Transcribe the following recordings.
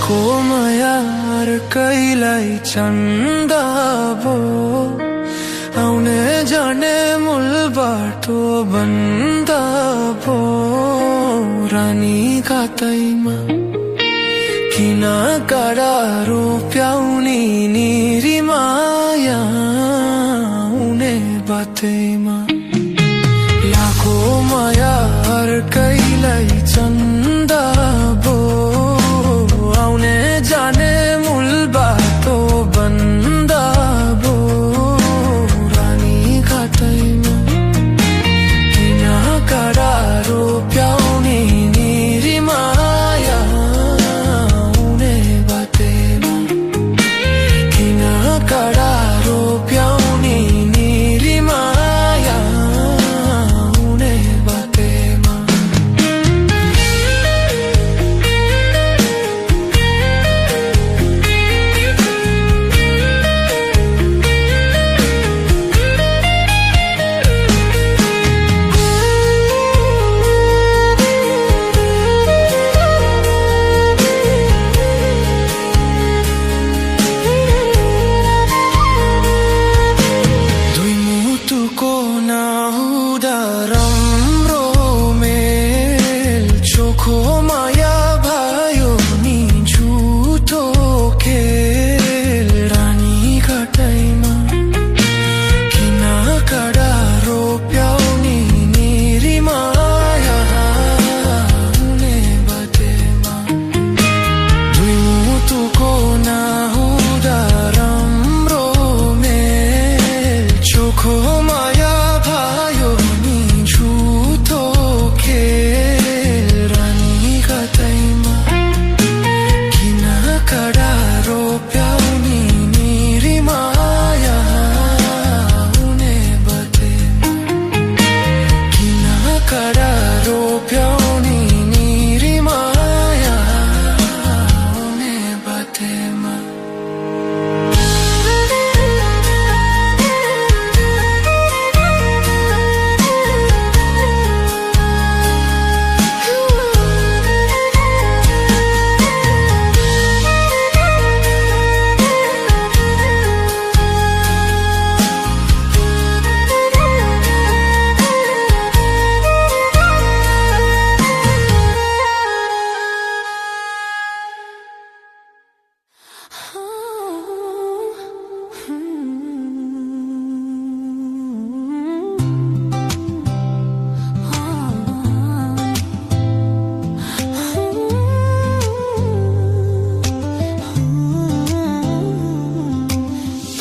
लाखो मायार कैलाई चन्दा भो आउने जाने मूल बाटो बन्दा भो रानी कातैमा किन काडा रोप्याउनी निरी माया हुने बाटैमा लाखो मायार कैलाई चन्दा भो आउने जाने मूल बाटो बन्दा भो रानी कातैमा किन काडा रोप्याउनी निरी माया हुने बाटैमा किन काडा रोप्याउनी निरी माया हुने बाटैमा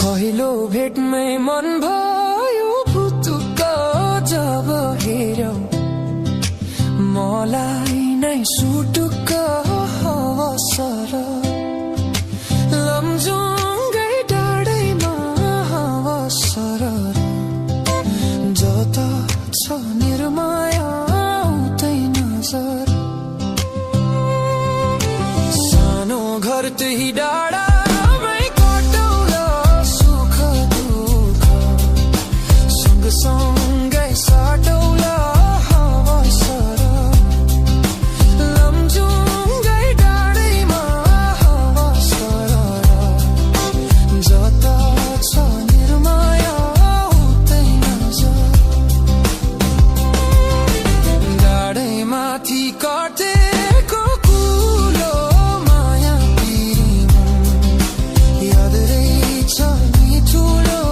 पहिलो भेटमै मन भयो पुतुक्क जब हेर्यौ मलाई नै सुटुक्क हवसर लमजुङ्गै डाँडैमा हवसर जता छ निर्माया उतै नजर सानो घर त्यही डाँडा सँगै साटौला हवसर लमजुङ्गै डाँडैमा हवसर जता छ निर्माया उतै नजर डाँडैमाथि कटेको कुलो माया पिरिम याद रहेछ नि ठुलो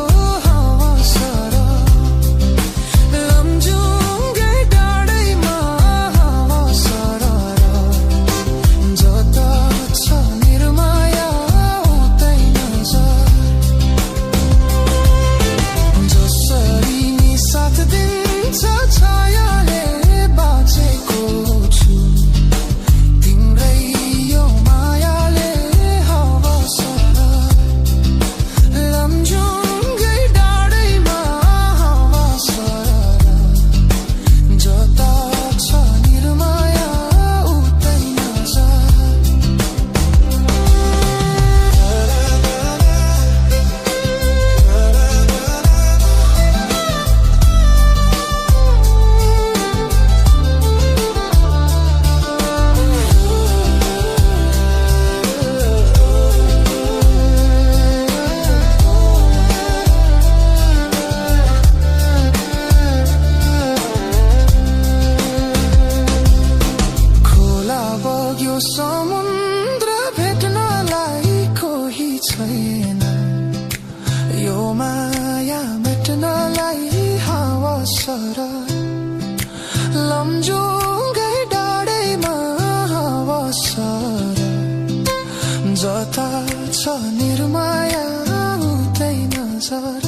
समुद्र भेट्नलाई कोही छैन यो माया मेट्नलाई हावा सरल लमजुङ्गै डाँडैमा हावा सरल जता छ निर्माया उतै नजर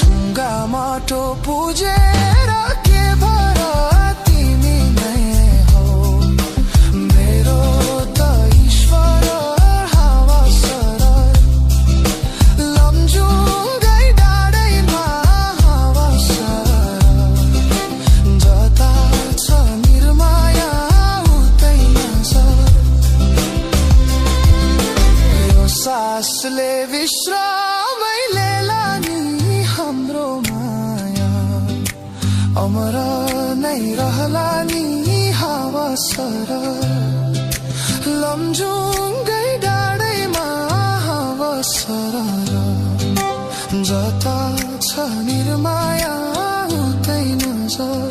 ढुङ्गा माटो पुजेर के भर तिमी नै हो मेरो त ईश्वर हावा सरल लमजुङ्गै डाँडैमा हावा सरल जता छ निर्माया उतै नजर यो सासले विश्रामै लेला नि हाम्रो माया अमर नै रहला नि हावा सरल लमजुङ्गै डाँडैमा हावा सरल जता छ निर्माया उतै नजर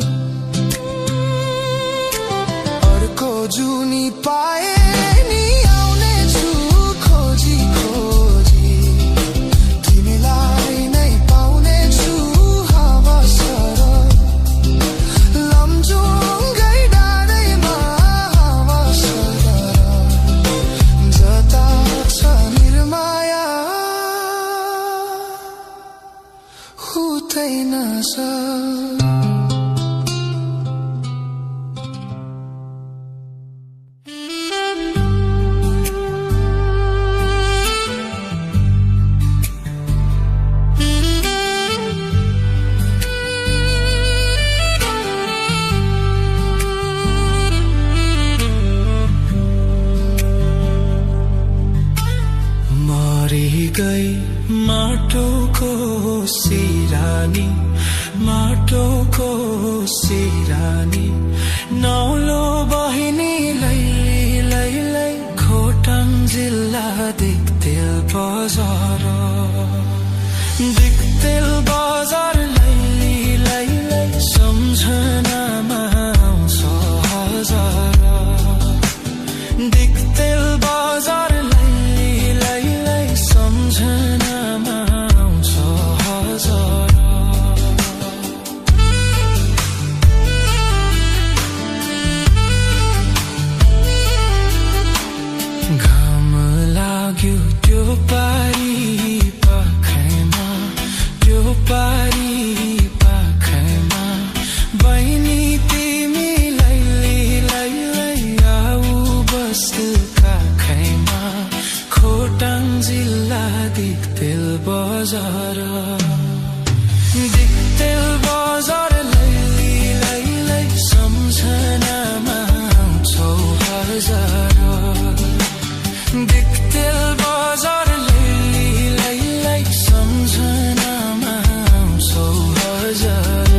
अर्को जुनी पाए नि आउने छु खोजी खोजी तिमीलाई नै पाउने छु हावा सरल लमजुङ्गै डाँडैमा हावा सरल जता छ निर्माया उतै नजर मरि गई माटोको सिरानी माटोको सिरानी नौलो बहिनी लैली लैलै खोटाङ जिल्ला दिक्तेल बजार लैली लैलै सम्झनामा आउँछ हजार दिक्तेल बजार लैली लैलै सम्झनामा आउँछ हजार घाम लाग्यो त्यो पारी पाखैमा त्यो पारी पाखैमा बहिनी तिमी लैली लैलै आऊ बस्नु काखैमा खोटाङ जिल्ला दिक्तेल बजार लैली लैलै सम्झनामा आउँछौ हजार दिक्तेल बजार लैली लैलै सम्झनामा आउँछौ हजार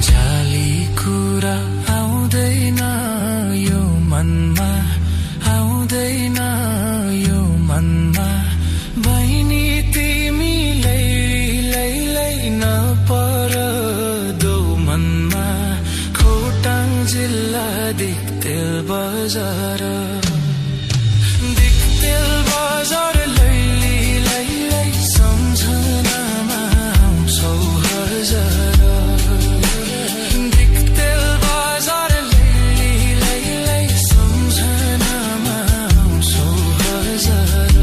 जाली कुरा आउँदैन यो मनमा आउँदैन यो मनमा बहिनी तिमी लैलै नपर दो मनमा खोटाङ जिल्ला दिक्तेल बजार लैली लैलै सम्झनामा आउँछौ हजार दिक्तेल बजार लैली लैलै सम्झनामा आउँछौ हजार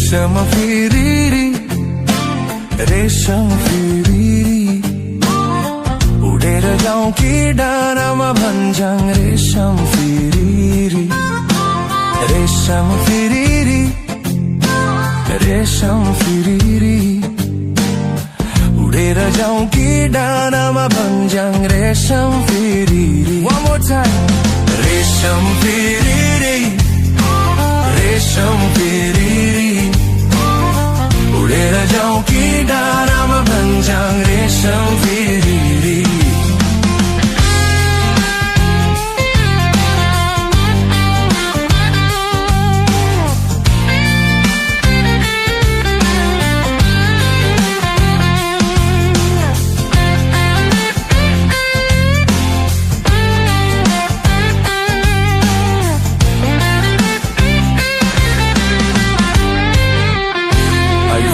रेशम फिरिरी रेशम फिरिरी उडेर जाउँ कि डाँडामा भन्ज्याङ रेशम फिरिरी रेशम फिरिरी रेशम फिरिरी उडेर जाउँ कि डाँडामा भन्ज्याङ रेशम फिरिरी One more time रेशम फिरिरी रेशम फिरिरी उडेर जाउँ कि डाँडामा भन्ज्याङ रेशम फिरिरी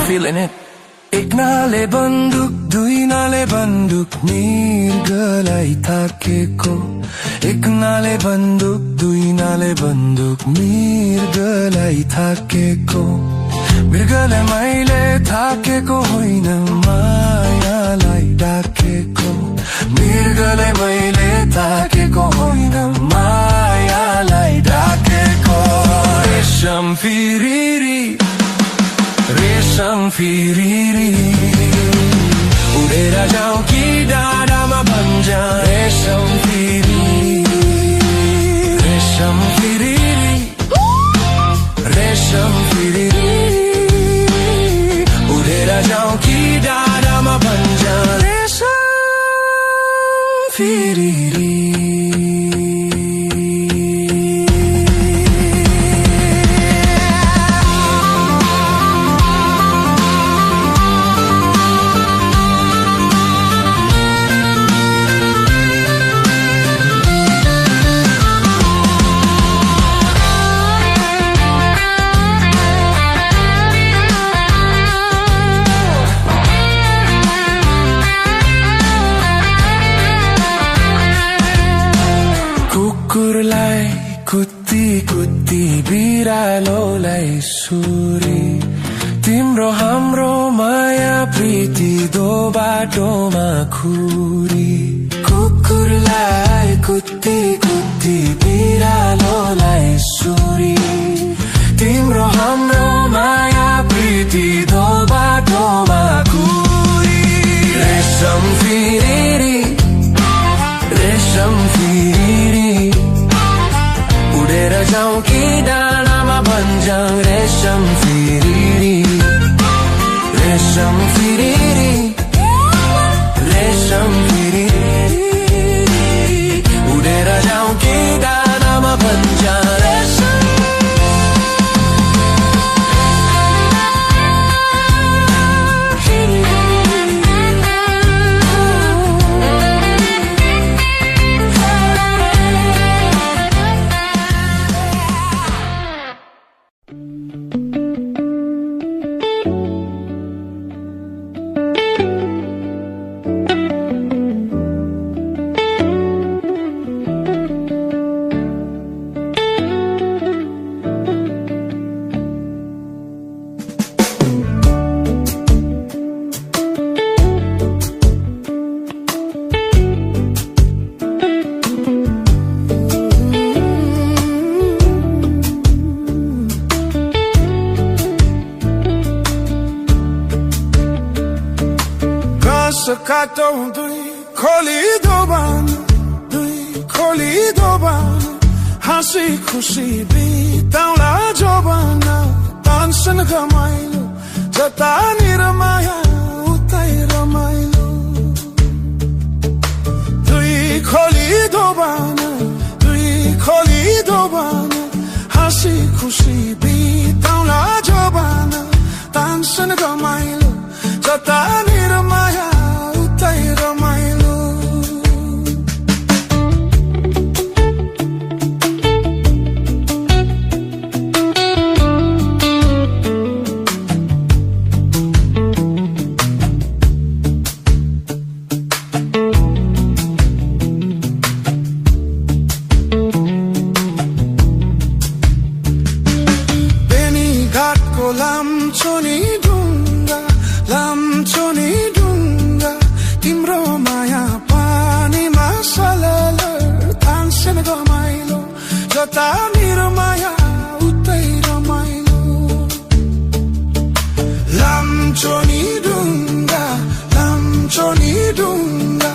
Feeling it. एक नाले बन्दुक दुई नाले बन्दुक मृगलाई थाकेको एक नाले बन्दुक दुई नाले बन्दुक मृगलाई थाकेको मृगलाई मैले थाकेको होइन मायालाई डाकेको मृगलाई मैले थाकेको होइन मायालाई डाकेको रेशम फिरिरी रेशम फिरिरी उडेर जाउँ कि डाँडामा भन्ज्याङ रेशम फिरिरी रेशम फिरिरी रेशम फिरिरी उडेर जाउँ कि डाँडामा भन्ज्याङ रेशम फिरिरी कुकुरलाई कुत्ती कुत्ती बिरालोलाई सुरी तिम्रो हाम्रो माया प्रीति दो बाटोमा खुरी कुकुरलाई कुत्ती कुत्ती बिरालोलाई सुरी तिम्रो हाम्रो माया प्रीति दो बाटोमा खुरी रेशम फिरिरी रेशम फिरिरी उडेर जाउँ कि डाँडामा भन्ज्याङ रेशम फिरिरी रेशम फिरिरी रेशम फिरिरी उडेर जाउँ कि डाँडामा भन्ज्याङ रेशम Sakato dui kholi do ban hasi khushi bitaula jobana tansan gamailu jata niramaya utai ramailu dui kholi do ban hasi khushi bitaula jobana tansan gamailu jata niramaya Ramailo Beni gat kolam रमाइलो जतानिर माया उतै रमाइलो लाम्चोनी ढुङ्गा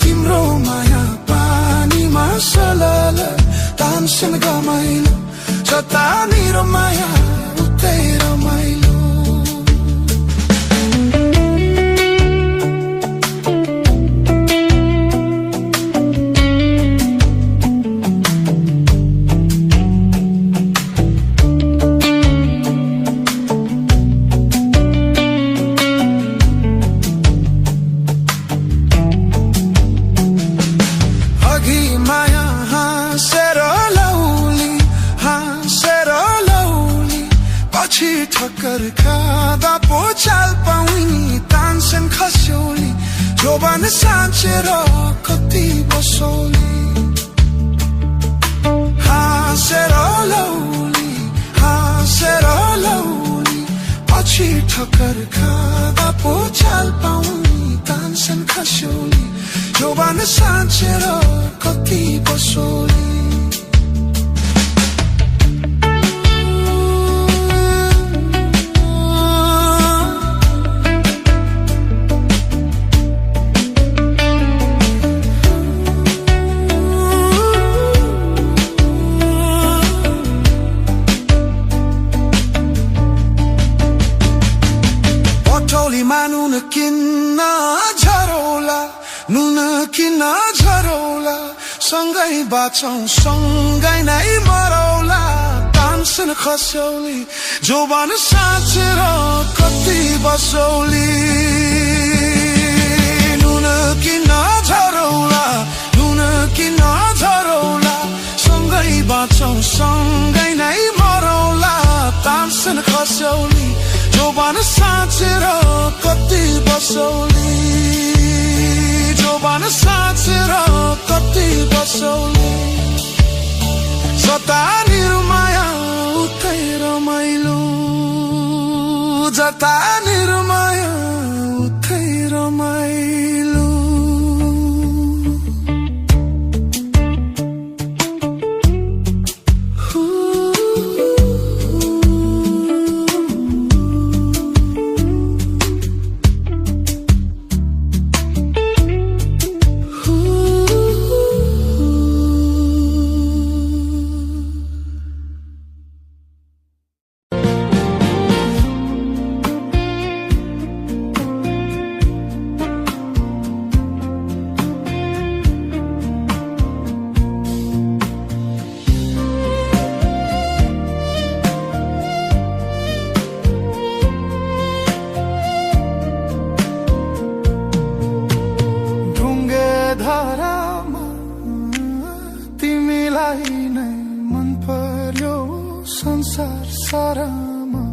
तिम्रो माया पानीमा सलल तानसेन गमाइलो जतानिर माया उतै रमाइलो ठक्कर खाँदा पो चाल पाउनी तानसेन खस्यौली जोबान साँचेर कति बसौली हाँसेर लौली पछि ठक्कर खाँदा पो चाल पाउनी तानसेन खस्यौली जोबान साँचेर कति बसौली नुन किन झरौला सँगै बाँचौं सँगै नै मरौला तानसेन खस्यौली जोबान साँचेर कति बसौली नुन किन झरौला सँगै बाँचौं सँगै नै मरौला तानसेन खस्यौली जोबान साँचेर कति बसौली जोबान साँचेर कति बसौली जतानिर माया उतै रमाइलो जतानिर माया उतै रमाइलो संसार सारामा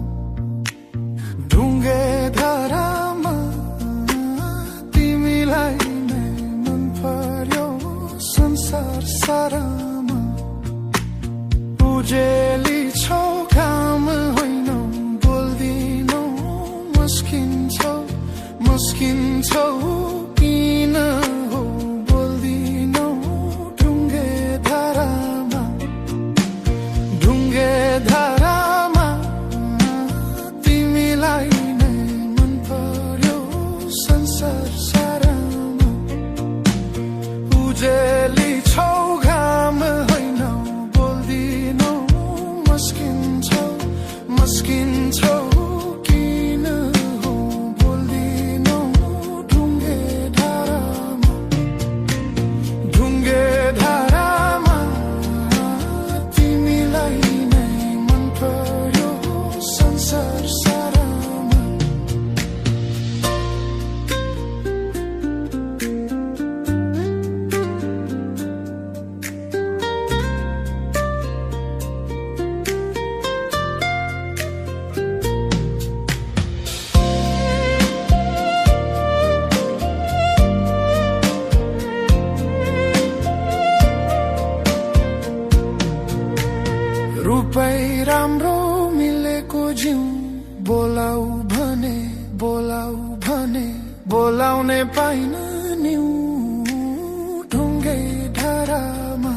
ढुङ्गे धारामा तिमीलाई नै मन पर्यो संसार सारामा उजेली छौ काम होइनौ बोल्दिनौ मस्किन्छौ किन हो बोल्दिनौ ढुङ्गे धारामा तिमीलाई नै मन पर्यो संसार सारामा उजेली छौ घाम होइनौ बोल्दिनौ मस्किन्छौ किन हो बोल्दिनौ ढुङ्गे धारामा तिमीलाई संसार सारामा रूपै राम्रो मिलेको जिउ बोलाउ भने बोलाउने पाइन निउ ढुङ्गे धारामा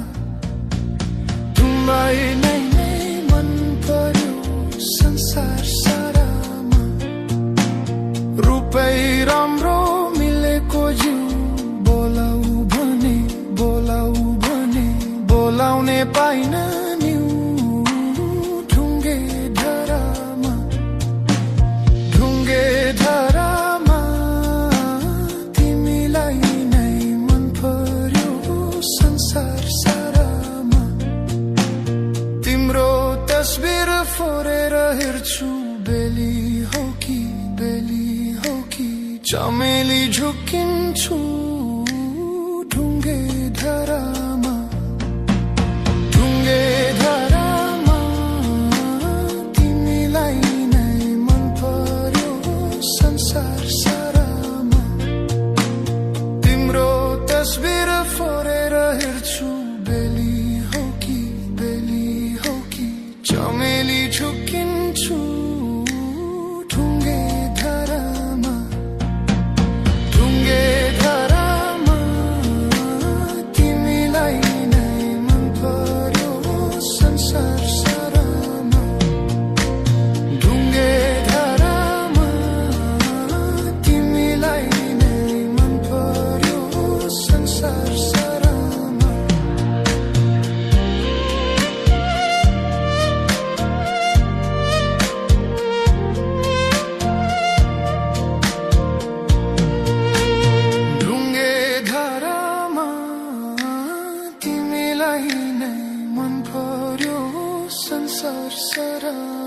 बोलाउने पाइन नि ढुङ्गे धारामा तिमीलाई नै मन पर्यो संसार सारामा तिम्रो तस्बिर फोरेर हेर्छु बेली हो कि चमेली झुकिन्छु ढुङ्गे धारामा तिमीलाई नै मन पर्यो संसार सारामा तिम्रो तस्बिर फोरेर हेर्छु बेली हो कि चमेली झुकिन्छु ढुङ्गे धारामा तिमीलाई नै मन पर्यो संसार सारामा ढुङ्गे धारामा तिमीलाई नै मन पर्यो संसार सारामा ढुङ्गे धारामा तिमीलाई नै मन पर्यो संसार सारामा